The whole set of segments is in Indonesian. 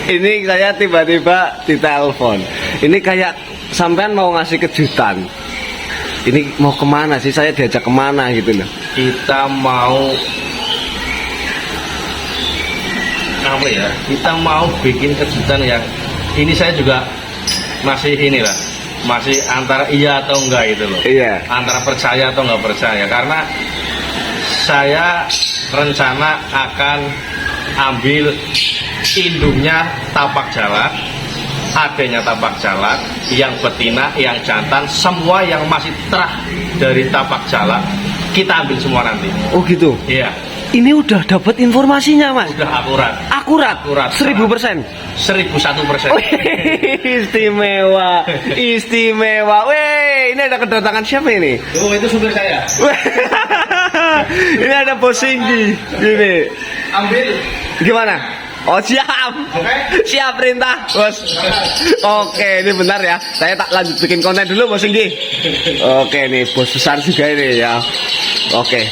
Ini saya tiba-tiba ditelepon. Ini kayak sampean mau ngasih kejutan. Ini mau kemana sih? Saya diajak kemana gitu loh? Kita mau apa ya? Kita mau bikin kejutan yang ini saya juga masih inilah, masih antara iya atau enggak gitu loh. Iya. Antara percaya atau enggak percaya, karena saya rencana akan ambil induknya tapak jalak, adanya tapak jalak, yang betina, yang jantan, semua yang masih terah dari tapak jalak kita ambil semua nanti. Oh gitu. Iya. Ini udah dapat informasinya, Mas. Udah akurat. Akurat. 1000%. 1001%. Istimewa. Istimewa. Weh, ini ada kedatangan siapa ini? Oh, itu supir saya. Ini ada Bos Singgi. Gini. Ambil. Gimana? Oh siap. Oke. Siap perintah, Bos. Oke, ini benar ya. Saya tak lanjut bikin konten dulu, Bos Singgi. Oke, nih bos besar juga ini ya. Oke,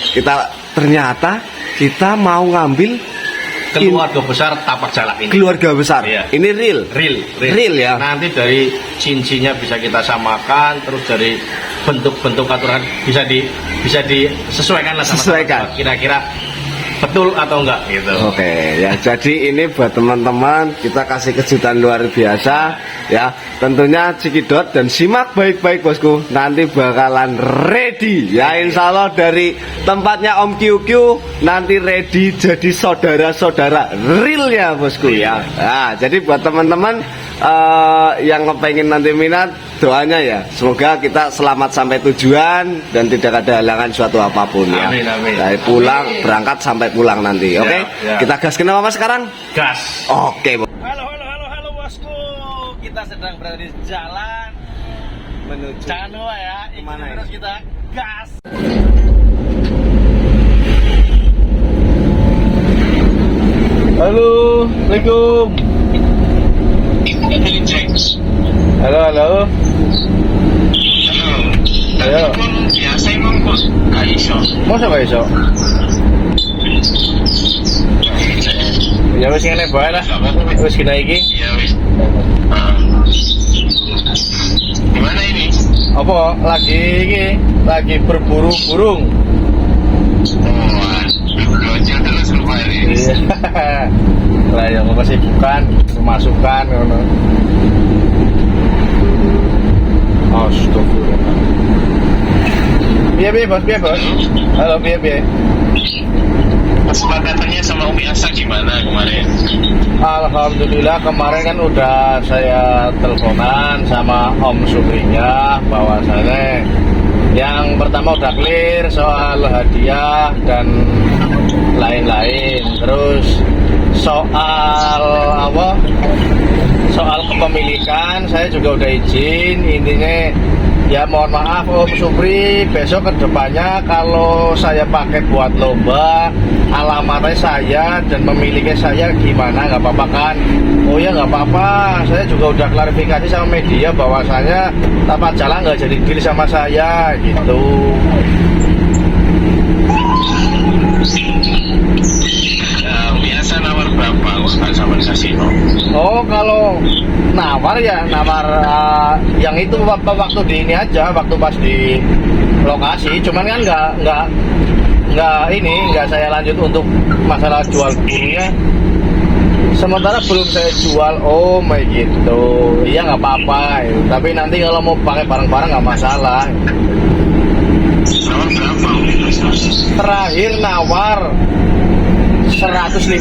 ternyata kita mau ngambil Keluarga besar tapak jalak ini. keluarga besar. Iya. Ini real. Real ya. Nanti dari cincinnya bisa kita samakan, terus dari bentuk-bentuk aturan bisa disesuaikan lah sama Sesuaikan. kira-kira betul atau enggak gitu. Oke ya, jadi ini buat teman-teman kita kasih kejutan luar biasa ya. Tentunya Cikidot dan simak baik-baik bosku. Nanti bakalan ready ya, insya Allah dari tempatnya Om QQ nanti ready jadi saudara-saudara real ya bosku ya. Nah, jadi buat teman-teman yang kepengen nanti minat, doanya ya semoga kita selamat sampai tujuan dan tidak ada halangan suatu apapun ya. Amin, amin. Dari pulang berangkat sampai pulang nanti. Oke, ya. kita gas kenapa Mas sekarang? Gas. Oke. Halo bosku. Kita sedang berada di jalan Menuju Canoa ya. Kemana ya? Terus kita gas. Halo, Assalamualaikum. Halo. Ayo. Biasa emang bos, gak iso. Mau siapa iso? Ya wis ngene bae lah. Wis kena iki. Ya wis. Gimana ini? Apa lagi berburu burung. Oh, belajar terus lupa ini. Iya. Lah ya apa sih bukan pemasukan ngono. Astagfirullah. Biar bos. Halo biar. Kesepakatannya sama Umi Asa gimana kemarin? Alhamdulillah kemarin kan udah saya teleponan sama Om Subrinya bahwasannya yang pertama udah clear soal hadiah dan lain-lain. Terus soal kepemilikan saya juga udah izin. Intinya ya mohon maaf Om Supri, besok kedepannya kalau saya pakai buat lomba alamatnya saya dan memiliki saya gimana, nggak apa-apa kan? Oh ya nggak apa-apa, saya juga udah klarifikasi sama media bahwasanya tapak jalan nggak jadi deal sama saya gitu. Umi Asa nawar berapa? Ustaz sama Sasino. Oh kalau nawar yang itu waktu di ini aja, waktu pas di lokasi, cuman kan nggak saya lanjut untuk masalah jual burungnya. Sementara belum saya jual, gitu. Iya nggak apa-apa, tapi nanti kalau mau pakai barang-barang nggak masalah. Nawar berapa Umi Asa? Terakhir nawar 150,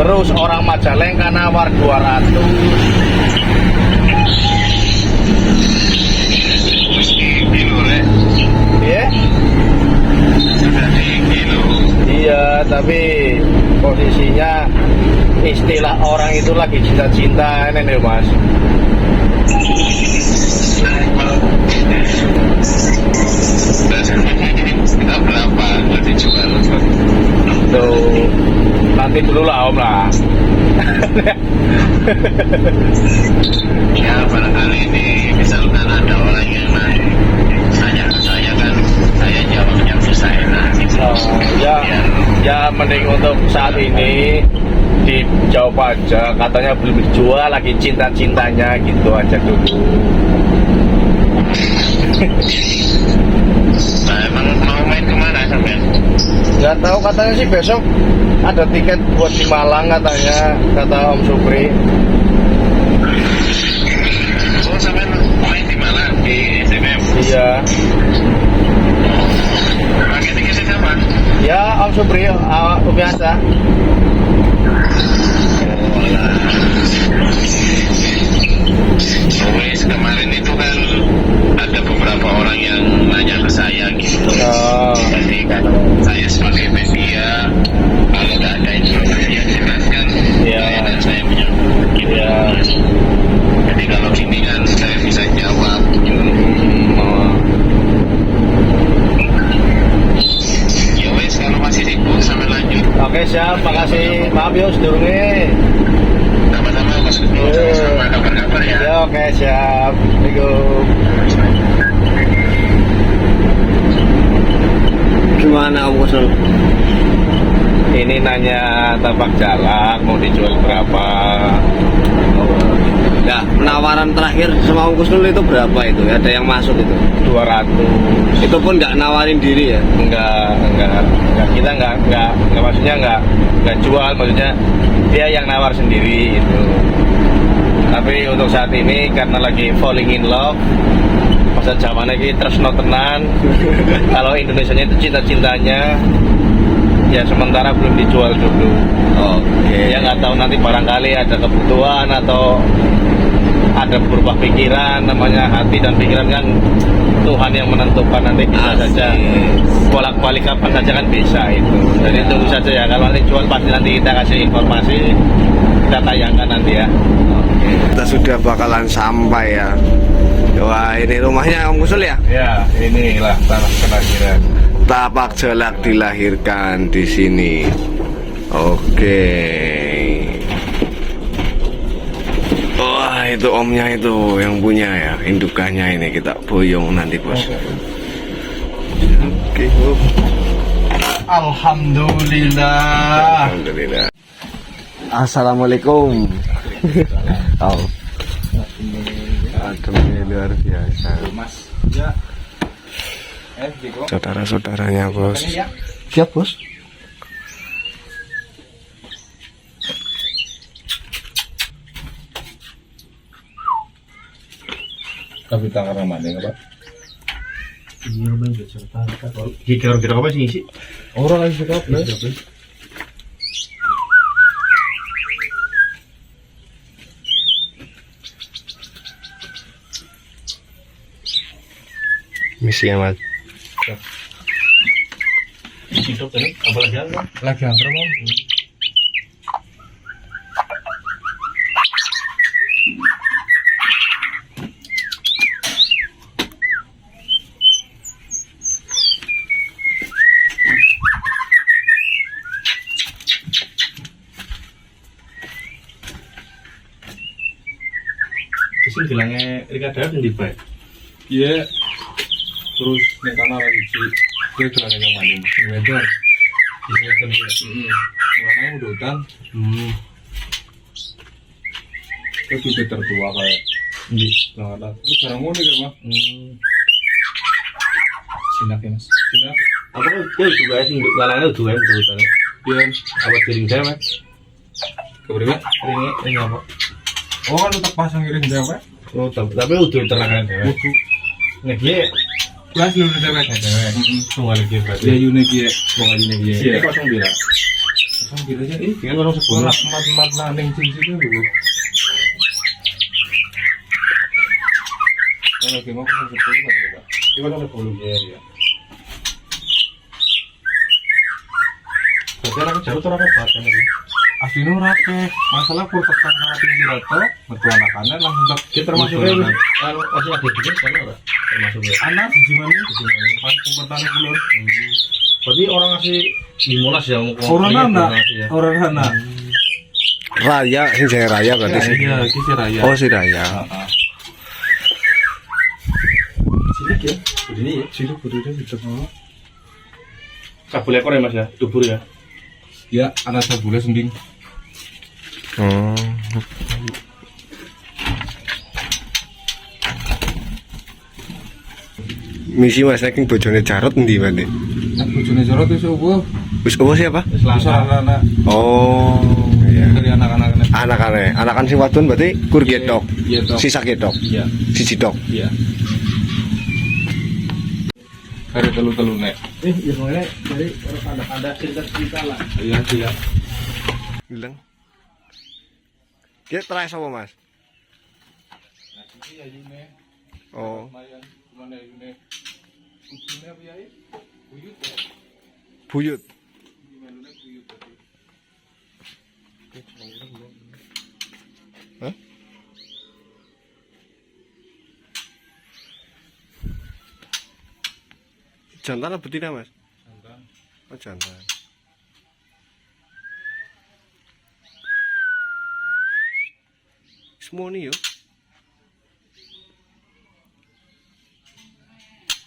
terus orang Majalengka nawar 200. Iya? Sudah di kilo. Iya, tapi posisinya istilah orang itu lagi cinta-cinta ini mas. Kita berapa nanti jual? Tuh, nanti dulu lah om lah. Ya barangkali ini misalkan ada orang yang tanya ke saya kan, saya jawabnya bisa enak gitu. Ya mending untuk saat ini dijawab aja, katanya belum dijual, lagi cinta-cintanya gitu aja dulu. Nah, emang mau main kemana sampean? Nggak tahu, katanya sih besok ada tiket buat di Malang katanya, kata Om Supri. Oh, sampean main di Malang di SMM. Iya. Pakai tiketnya siapa? Ya Om Supri, biasa. Oh lah. Wes kemarin itu kan ada beberapa orang yang nanya ke saya gitu. Oh. Jadi kalau saya sebagai media, kalau nggak ada informasi yang jelas kan, Iya. dan saya punya gitu. Iya. Jadi kalau gini kan saya bisa jawab. Oh. Ya wes kalau masih sibuk sampai lanjut. Oke siap, makasih. Maaf ya sedurunge. Sama-sama Mas Kusno, sama-sama kabar-kabar ya. Ya oke siap. Assalamualaikum. Gimana Om Kusnul? Ini nanya tapak jalak mau dijual berapa? Nah, penawaran terakhir sama Om Kusnul itu berapa itu? Ada yang masuk itu? 200. Itu pun nggak nawarin diri ya? Enggak, kita enggak maksudnya enggak jual, maksudnya dia yang nawar sendiri itu. Tapi untuk saat ini karena lagi falling in love, masa zamannya ini tresno tenan. Kalau Indonesianya itu cinta-cintanya, ya sementara belum dijual dulu. Oke. Ya nggak tahu nanti barangkali ada kebutuhan atau ada berubah pikiran, namanya hati dan pikiran kan Tuhan yang menentukan, nanti bisa saja bolak-balik kapan saja kan bisa itu. Jadi tunggu saja ya, kalau nanti jual pasti nanti kita kasih informasi, kita tayangkan nanti ya. Kita sudah bakalan sampai ya. Wah, ini rumahnya Om Kusnul ya? Ya, inilah tanah kelahiran. Tapak Jalak dilahirkan di sini. Oke. Wah, itu omnya itu yang punya ya, indukannya ini kita boyong nanti bos. Oke, Om. Alhamdulillah. Alhamdulillah. Assalamualaikum. Oh. Aduh, ini luar biasa. Mas, ya. Saudara-saudaranya bos. Ya. Siap bos. Tapi tangan ramane apa? Iya, bang, cerita. Kira-kira apa sih? Orang lagi suka apa? Misi amat. Hidup tadi, apa lagi apa? Lagi angker mau. Kesini bilangnya Rika Dayat yang dibaik. Iya. Terus nek kana lagi sih gue bilangnya yang maling. Weather. Bisa kan ya. Warnanya udah hutan. Itu udah tertua kayak. Nah, itu sekarang mau nih kan mah. Sinak ya mas. Sinak. Apa itu juga sih galangnya udah ya betul. Iya. Apa piring saya mas? Keberapa? Piringnya apa? Oh kan tetap pasang piring saya pak? Oh tapi udah terangkan saya. Nek dia kelas lu udah baca cewek. Tunggal lagi berarti. Ya unik ya. Tunggal unik ya. Ini 09. 09 aja ini tinggal 10. Mat nanding sini dulu. Kalau mau 10 kan ya. Ini kan 10 ya. Sekarang jauh tuh rapat kan ini. Aslinya rapat. Masalah pur tekan sama tinggi rata, betul anak-anak langsung kita termasuknya masih ada juga kan ora? Termasuknya. Anak gimana? Pas pertanian dulu. Berarti orang ngasih di Monas ya mau. Orang anak. Raya, ini saya Raya berarti sih. Iya, ini si Raya. Oh si Raya. Sini ya, begini ya. Sini berdiri gitu. Sabul ekor ya mas ya, dubur ya. Ya, anak sabulnya sembing. Oh. Misi Mas saking bojone Jarot endi Pak? Bojone Jarot wis opo? Wis apa siapa? Wis anak-anak Oh, iya. dari anak-anak. Anakan sing wadon berarti kur gedok. Iya, Dok. Sisa gedok. Iya. Siji dok. Iya. Hari telu-telu nek. Ya boleh dari ada cerita lah. Iya, iya. Bilang. Ki terakhir sapa Mas? Iki ayune. Oh. Lumayan, cuman ayune. Ujune apa ya? Buyut ya. Buyut. Gimana buyut tadi? Hah? Jantan apa betina Mas? Santan. Oh jantan. Semua nih yuk.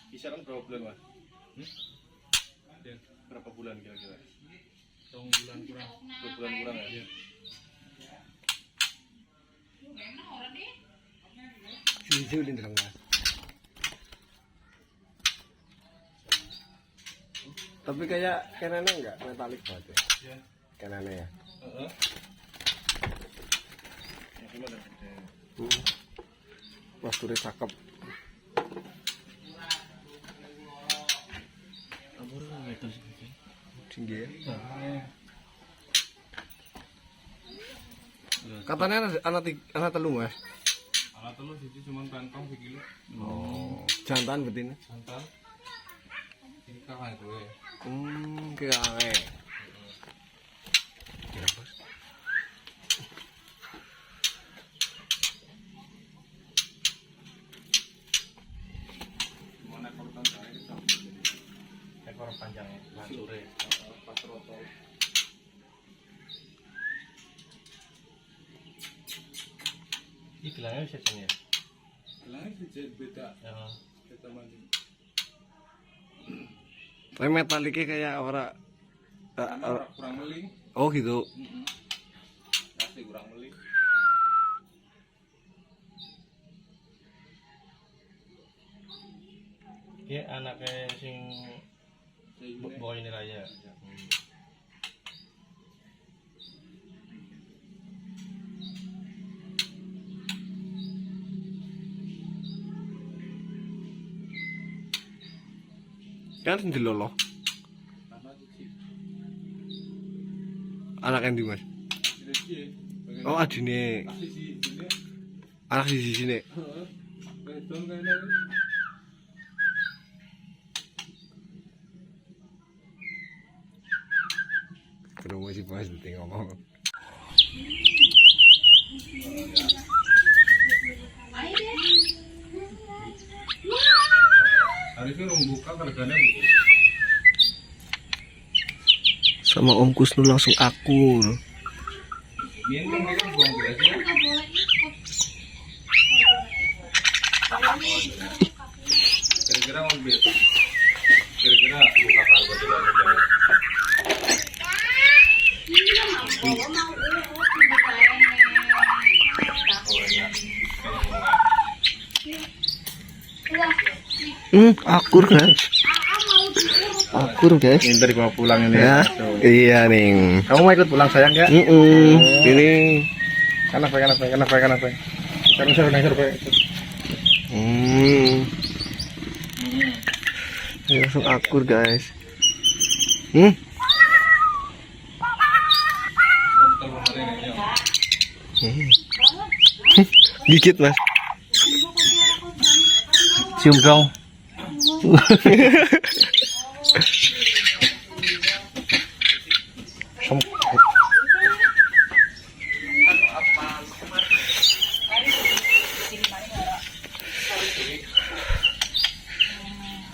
Kisaran berapa bulan mas? Dan Berapa bulan kira-kira? 2 bulan kurang. 2 bulan kurang ya? Hijau ini terang Mas. Tapi kayak kenane enggak metalik banget ya? Iya. Kenane ya. Heeh. Posturnya cakep. Tinggi ya. Katanya anak telu Mas. Alat telu siji cuman kantong sekilo. Oh, jantan betina. Santan. Ini kakak itu ya. Kayak aneh. Ya, Bos. Gimana kalau tantang itu? Ekor panjangnya, langsure. Pas rotol. Ini bilangnya bisa ya? Bilangnya sih beda. Ya. Beda mancing. Tapi metaliknya kayak orang. Kurang meling. Oh gitu. Pasti kurang meling. Dia anaknya sing boy ini raya. Kan sing diloloh. Anak siji. Anak endi Mas? Siji. Oh adine. Siji ini. Anak di sini. Heeh. Wedon kene. Kedua si Mas ngomong. Hari itu orang buka harganya bu. Sama Om Kusnul langsung akur. Ini kan mereka buang biasa. Kira-kira mobil. Kira-kira buka harga tidak mudah. Akur guys. Akur guys. Ini dari bawa pulang ini. Ya. Iya ning. Kamu mau ikut pulang sayang ya? Ini. Kenapa? Karena saya udah ngerti. Ini langsung akur guys. Gigit Mas. Cium dong.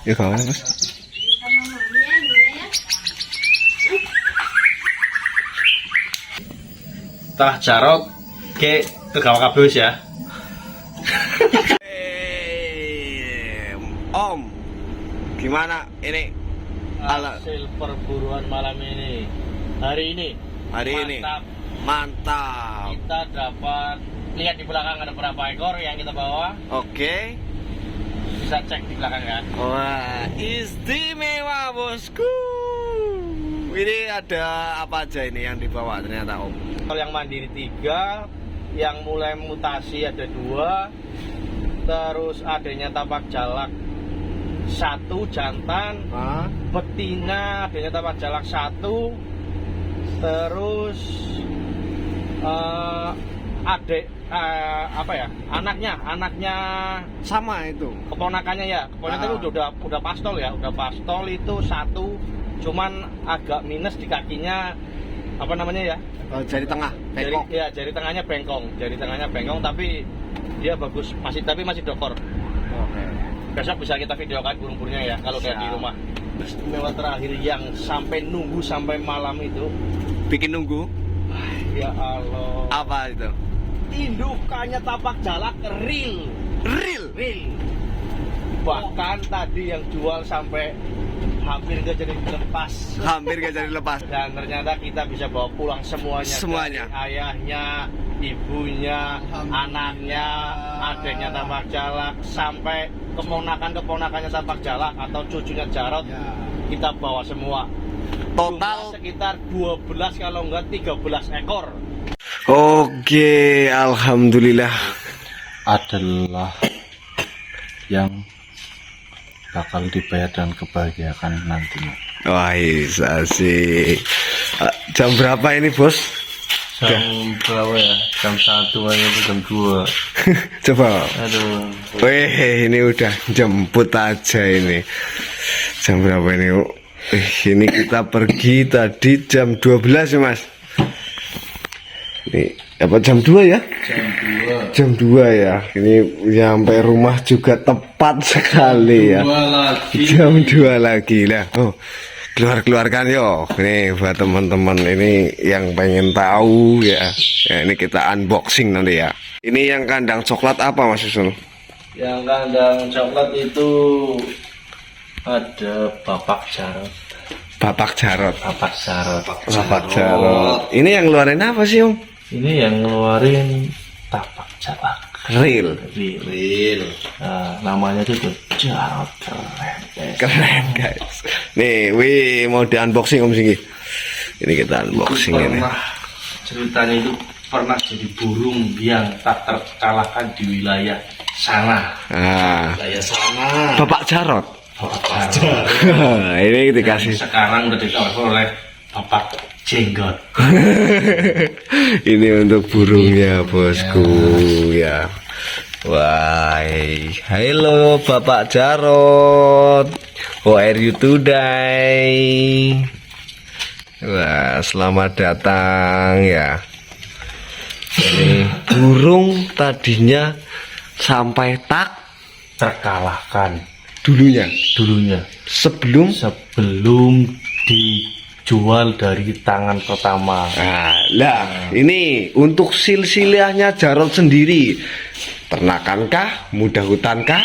Ya kawan Mas. Tah Jarot ke kegawa kabeh wis ya. Om, gimana ini Hasil perburuan malam ini. Hari ini. hari ini? Mantap. Mantap. Kita dapat lihat di belakang ada berapa ekor yang kita bawa. Oke. Bisa cek di belakang kan. Wah, istimewa bosku. Ini ada apa aja ini yang dibawa ternyata Om? Kalau yang mandiri 3, yang mulai mutasi ada 2, terus adanya tapak jalak 1 jantan, Hah? betina adanya tapak jalak 1, terus anaknya Sama itu. keponakannya ya, keponakannya itu udah pastol ya, udah pastol itu 1, cuman agak minus di kakinya, apa namanya ya, Jari tengah, bengkok. jari tengahnya bengkong, tapi dia bagus, tapi masih dokor. Oke. Besok bisa kita videokan burung-burungnya ya kalau udah di Siap. rumah. Istimewa terakhir yang sampai nunggu sampai malam itu, Bikin nunggu. ya Allah, Apa itu? indukannya tapak jalak real. Real. Bahkan tadi yang jual sampai hampir gak jadi dilepas. Hampir gak jadi lepas. Dan ternyata kita bisa bawa pulang semuanya. Semuanya. Dari ayahnya, ibunya, anaknya, adiknya tapak jalak, sampai keponakannya tapak jalak atau cucunya Jarot, kita bawa semua. Total Jumlah sekitar 12 kalau enggak 13 ekor. Oke, alhamdulillah. Adalah yang bakal dibayar dan kebahagiaan nantinya. Wah, asik. Jam berapa ini, Bos? Jam berapa ya? Jam 1 aja jam 2. Coba. Aduh. Weh, ini udah jemput aja ini. Jam berapa ini? Ini kita pergi tadi jam 12 ya, Mas. Ini apa jam 2 ya? Jam 2 ya. Ini sampai rumah juga tepat sekali ya. Jam 2 lagi lah. Oh, keluarkan yo. Ini buat teman-teman ini yang pengen tahu ya. Ya, ini kita unboxing nanti ya. Ini yang kandang coklat apa Mas Susul? Yang kandang coklat itu ada Bapak Jarot. Bapak Jarot. Bapak Jarot. Ini yang ngeluarin apa sih Om? Ini yang ngeluarin tapak jalak. Real. Real. Nah, namanya itu tuh Jarot, keren guys. Keren guys. Nih, wih mau di unboxing Om Singgi. Ini kita unboxing ini. Ceritanya itu pernah jadi burung yang tak terkalahkan di wilayah sana. Ah, Wilayah sana. Bapak Jarot. Bapak Jarot. Ini dikasih. Sekarang udah dikawal oleh Bapak Jenggot. Ini untuk burungnya bosku ya. Wah, halo Bapak Jarot. How are you today? Wah, selamat datang ya. Ini burung tadinya sampai Terkalahkan dulunya sebelum dijual dari tangan pertama. lah ini untuk silsilahnya Jarot sendiri, ternakankah, muda hutankah?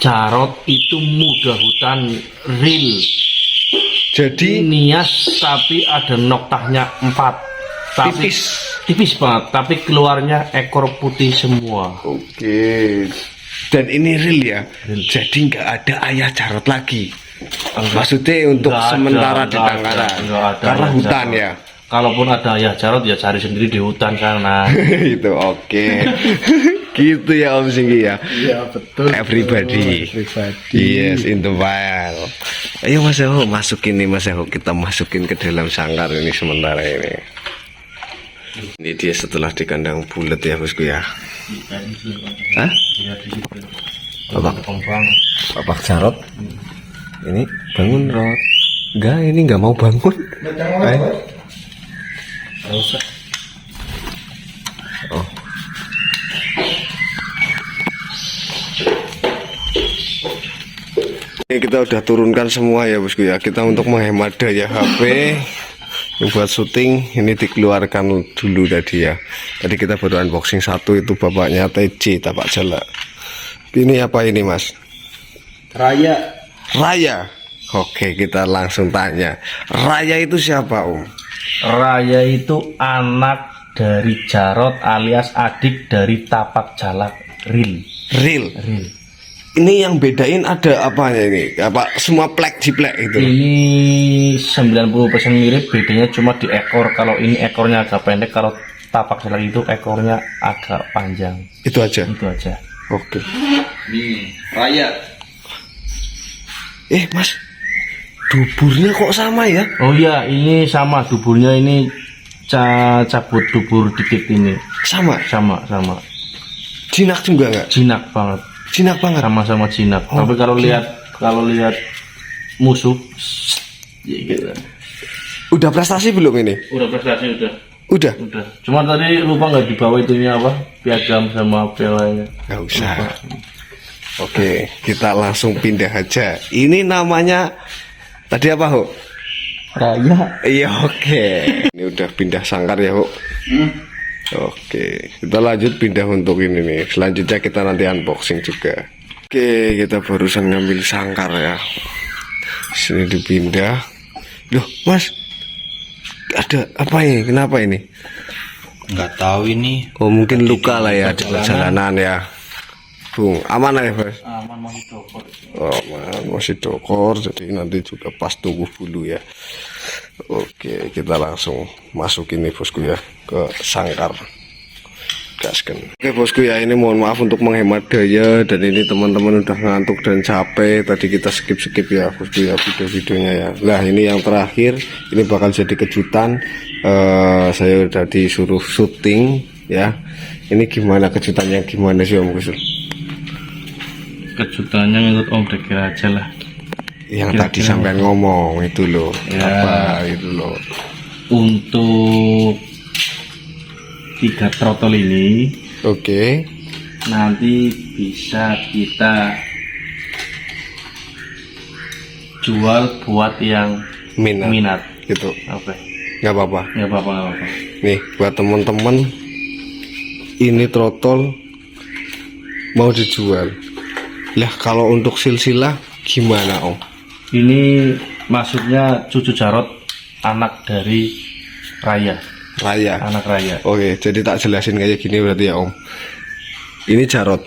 Jarot itu muda hutan real. Jadi Nias tapi ada noktahnya 4. Tapi, tipis banget, tapi keluarnya ekor putih semua. oke. Dan ini real ya. Jadi nggak ada ayah Jarot lagi. Maksudnya untuk Nggak sementara ada, di nggak Tangkaran. ada Karena ayah hutan Jarot. ya. Kalaupun ada ayah Jarot ya cari sendiri di hutan sana. Itu oke. Gitu ya Om Singgi ya. Iya betul. Everybody. Yes, in the wild. Ayo Mas Eho, masukin nih Mas Eho. Kita masukin ke dalam sangkar ini sementara ini. Ini dia setelah di kandang bulat ya bosku ya. Hah? Bapak Jarot. Ini bangun Rot. Enggak, ini nggak mau bangun. Oh. Ini kita udah turunkan semua ya bosku ya. Kita untuk menghemat daya HP buat syuting ini dikeluarkan dulu tadi ya. Tadi kita baru unboxing satu, itu bapaknya TC tapak jalak. Ini apa ini Mas? Raya. Oke, kita langsung tanya. Raya itu siapa Om? Raya itu anak dari Jarot alias adik dari Tapak Jalak Ril. Real. Ril. Ini yang bedain ada apanya ini? Apa semua plek jiplek itu? Ini 90% mirip, bedanya cuma di ekor. Kalau ini ekornya agak pendek, kalau Tapak Jalak itu ekornya agak panjang. Itu aja. Itu aja. Oke. Nih, raya. Mas, duburnya kok sama ya? Oh iya, ini sama duburnya ini cabut dubur dikit ini. Sama. Sama. Jinak juga nggak? Jinak banget. Jinak banget. Sama-sama jinak. Oh, Tapi kalau lihat musuh ya gitu. Udah prestasi belum ini? Udah prestasi udah. Udah. Cuma tadi lupa nggak dibawa itunya apa? Piagam sama pialanya. Nggak usah. Oke, kita langsung pindah aja. Ini namanya tadi apa, Ho? Raya. Iya, oke. Ini udah pindah sangkar ya, Ho. Oke, kita lanjut pindah untuk ini nih. Selanjutnya kita nanti unboxing juga. Oke, kita barusan ngambil sangkar ya. Sini dipindah. Loh, Mas. Ada apa ini? Kenapa ini? Nggak tahu ini. Oh, mungkin luka lah ya di perjalanan ya. Bung, aman ya, Mas? Aman, masih dokor. Oh, aman, masih dokor. Jadi nanti juga pas tunggu bulu ya. Oke, kita langsung masukin nih bosku ya ke sangkar. Gaskan. Oke bosku ya, ini mohon maaf untuk menghemat daya, dan ini teman-teman udah ngantuk dan capek. Tadi kita skip ya bosku ya video-videonya ya. Nah ini yang terakhir, ini bakal jadi kejutan. Saya udah disuruh syuting ya. Ini gimana kejutannya, gimana sih Om Gusul? Kejutannya menurut Om Dekir aja lah. Yang Kira-kira tadi sampean ngomong itu loh, Ya. apa itu loh. Untuk 3 trotol ini Oke. nanti bisa kita jual buat yang minat. Gitu. Oke. Nggak apa-apa. Nggak apa-apa. Nih buat teman-teman, ini trotol mau dijual. Lah kalau untuk silsilah gimana Om? Ini maksudnya cucu Jarot, anak dari Raya. Raya. Anak Raya. Oke, jadi tak jelasin kayak gini berarti ya Om. Ini Jarot,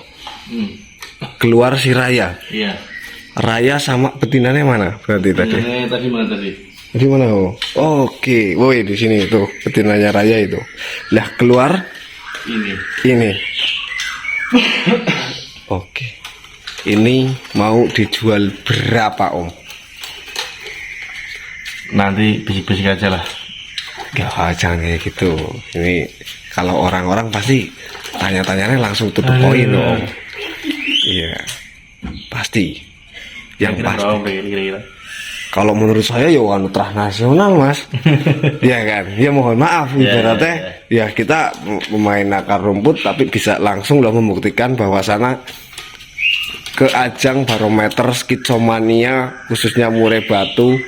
keluar si Raya. Iya. Raya sama betinanya mana berarti tadi? Ini tadi mana tadi? Di mana Om? Oke, woi di sini itu betinanya Raya itu. Lah keluar ini. Oke. Ini mau dijual berapa Om? Nanti bisik-bisik aja lah. Gak jangan kayak gitu. Ini kalau orang-orang pasti tanya-tanyanya langsung tutup poin Om. Iya, pasti. Yang Kira-kira pasti. berapa kira-kira? Kalau menurut saya ya anu trah nasional Mas. Ya kan. Ya mohon maaf ibaratnya. Ya kita pemain akar rumput tapi bisa langsung loh membuktikan bahwa sana ke ajang barometer skitsomania khususnya Murai Batu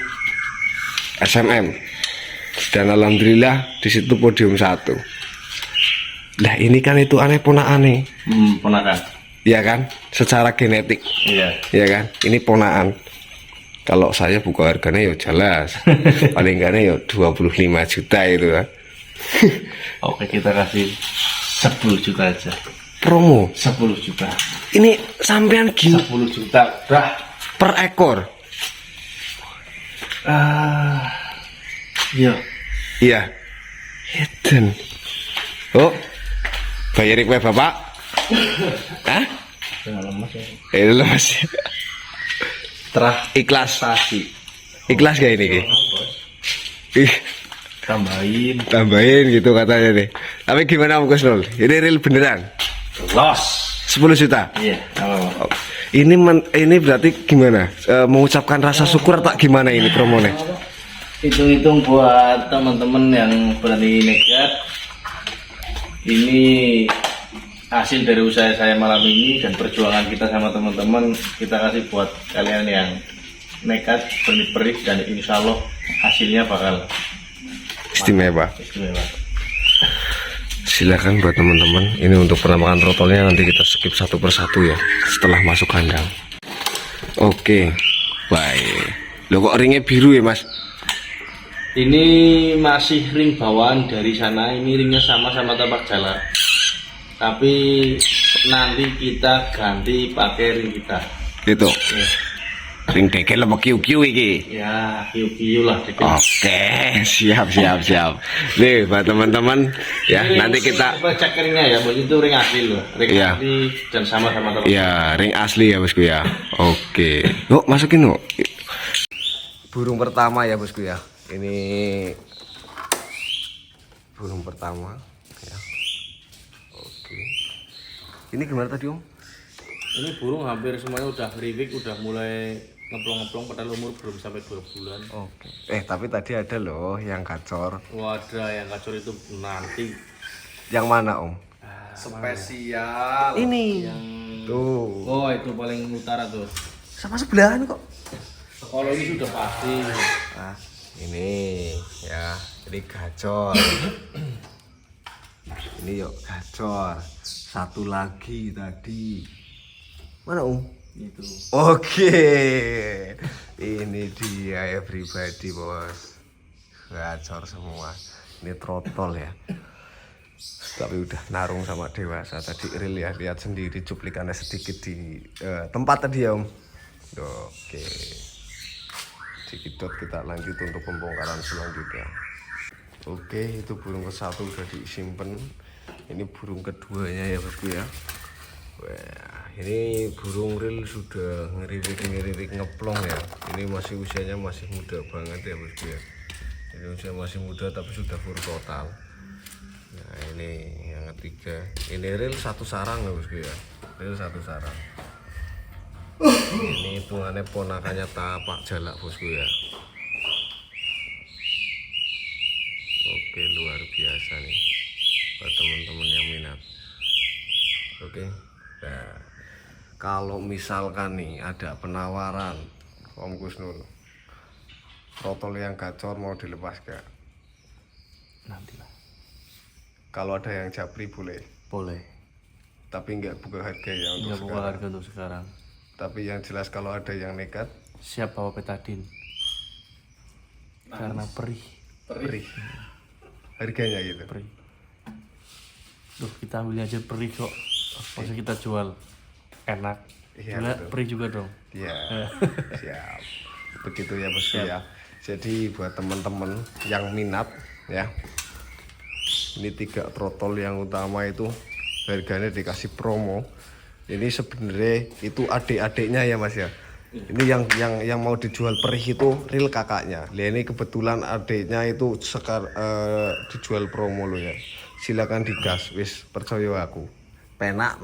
SMM, dan alhamdulillah di situ podium 1. Lah ini kan itu aneh ponakane. Ponakan. Ya kan, secara genetik. Iya. Ya kan, ini ponaan. Kalau saya buka harganya ya jelas. Paling enggaknya ya 25 juta itu kan. Oke, kita kasih 10 juta aja. Promo 10 juta. ini sampean gini 10 juta. Dah. per ekor. Iya. Iya. Eden. Oh, bayarin kue bapak. Hah? Ini loh Mas. Terah Ikhlas. tadi. Ikhlas gak ini Ki? Ih, Tambahin tambahin gitu katanya nih. Tapi gimana Om Kusnul? Ini real beneran? los. 10 juta. Iya. Oh, ini berarti gimana? Mengucapkan rasa syukur tak gimana ini promonya? Hitung-hitung buat teman-teman yang berani nekat. Ini hasil dari usaha saya malam ini dan perjuangan kita sama teman-teman. Kita kasih buat kalian yang nekat, berani dan insya Allah hasilnya bakal Istimewa. istimewa. Silakan buat teman-teman. Ini untuk penampakan trotolnya nanti kita skip satu persatu ya setelah masuk kandang. Oke, baik. Loh kok ringnya biru ya Mas? Ini masih ring bawaan dari sana. Ini ringnya sama-sama tapak jalan. Tapi nanti kita ganti pakai ring kita. Itu. Ya, Ring dekel apa kiu-kiu iki? ya kiu-kiu lah. Oke, siap. Nih, buat teman-teman ya, Ini nanti mesti kita cek ringnya ya, bos, itu ring asli loh. Ring Iya. asli dan sama-sama tapak. ya ring asli ya bosku ya. Oke. Yuk masukin yuk. Burung pertama ya bosku ya. Ini burung pertama ya. Oke. Ini gimana tadi Om? Ini burung hampir semuanya udah ngeriwik, udah mulai ngeplong-ngeplong, padahal umur belum sampai 2 bulan. Oke. Tapi tadi ada loh yang gacor. Wadah, yang kacor itu nanti. Yang mana Om? Spesial. Ini. Yang Tuh. oh itu paling utara tuh. Sama sebelahan kok. Kalau ini sudah pasti. Nah, ini ya, ini gacor. Ini yuk gacor. Satu lagi tadi. Mana Itu. Oke. Ini dia everybody bos. Gacor semua. Ini trotol ya. Tapi udah narung sama dewasa. Tadi real ya, lihat sendiri cuplikannya sedikit di tempat tadi ya Om. Oke. Cikidot kita lanjut untuk pembongkaran selanjutnya. Oke, itu burung ke satu udah disimpan. Ini burung keduanya ya bosku ya. Wah, ini burung real sudah ngeririk ngeplong ya. Ini masih usianya masih muda banget ya bosku ya. Ini usia masih muda tapi sudah full total. Nah ini yang ketiga. Ini real satu sarang ya bosku ya. Real satu sarang. Ini hitungannya ponakannya tapak jalak bosku ya. Oke, luar biasa nih buat teman-teman yang minat. Oke. Nah, kalau misalkan nih ada penawaran Om Kusnul, trotol yang gacor mau dilepas gak? Nantilah. Kalau ada yang japri boleh, Boleh. tapi nggak buka harga ya untuk Enggak buka sekarang. harga untuk sekarang. Tapi yang jelas kalau ada yang nekat, Siap bawa betadin. Karena perih. perih. Harganya gitu. Perih. Duh, kita ambil aja perih kok. Masa kita jual enak. Iya, Juga betul. perih juga dong. Ya, siap. Begitu ya bosku ya. Jadi buat teman-teman yang minat ya, ini 3 trotol yang utama itu harganya dikasih promo. Ini sebenarnya itu adik-adiknya ya mas ya. Ini yang mau dijual perih itu real kakaknya. Nah, ini kebetulan adiknya itu dijual promo lo ya. Silakan digas, wis percaya aku. Penak.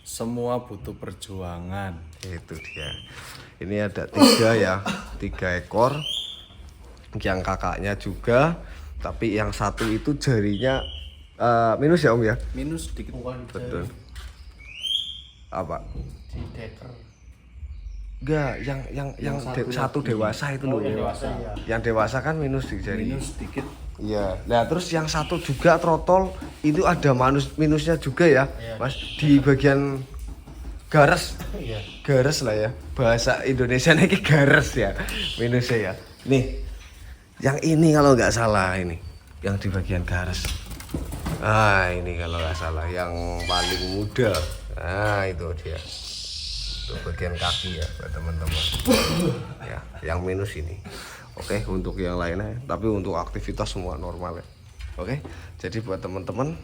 Semua butuh perjuangan. Itu dia. Ini ada 3 ya, 3 ekor. Yang kakaknya juga, tapi yang satu itu jarinya minus ya Om ya. Minus sedikit. Betul. Apa? Di deker. Enggak, yang satu dewasa itu loh. Yang dewasa kan minus di jari. Minus sedikit. Iya. Nah, terus yang satu juga trotol itu ada minusnya juga ya, Mas. Di bagian gares. Gares lah ya. Bahasa Indonesia ini gares ya. Minusnya ya. Nih. Yang ini kalau nggak salah ini, yang di bagian gares. Ah, ini kalau nggak salah yang paling muda. Nah, itu dia. Itu bagian kaki ya buat teman-teman. Ya, yang minus ini. Oke, untuk yang lainnya, tapi untuk aktivitas semua normal ya. Oke, jadi buat teman-teman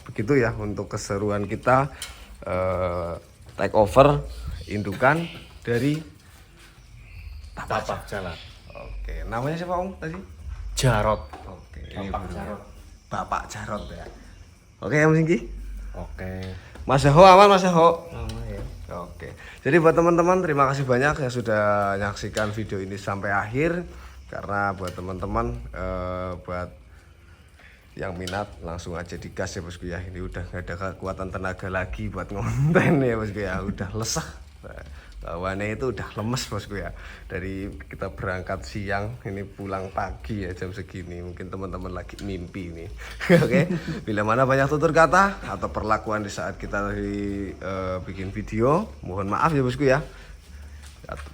begitu ya untuk keseruan kita take over indukan dari Tapak jalan. Oke, namanya siapa Om tadi? Jarot. Oke, ini Bapak burung. Jarot. Bapak Jarot ya. Oke, Om Singgi. Oke. Mas Ho aman Mas Ho. Ya. Oke. Jadi buat teman-teman terima kasih banyak yang sudah menyaksikan video ini sampai akhir. Karena buat teman-teman buat yang minat langsung aja digas ya bosku ya. Ini udah nggak ada kekuatan tenaga lagi buat ngonten ya bosku ya. Udah lesah. Bawaannya itu udah lemes bosku ya. Dari kita berangkat siang ini pulang pagi ya jam segini. Mungkin teman-teman lagi mimpi nih. Oke. Bila mana banyak tutur kata atau perlakuan di saat kita bikin video, mohon maaf ya bosku ya.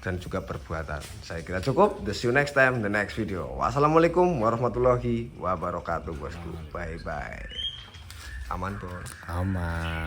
dan juga perbuatan. Saya kira cukup. See you next time, the next video. Wassalamualaikum warahmatullahi wabarakatuh bosku. Bye bye. Aman bos. Aman.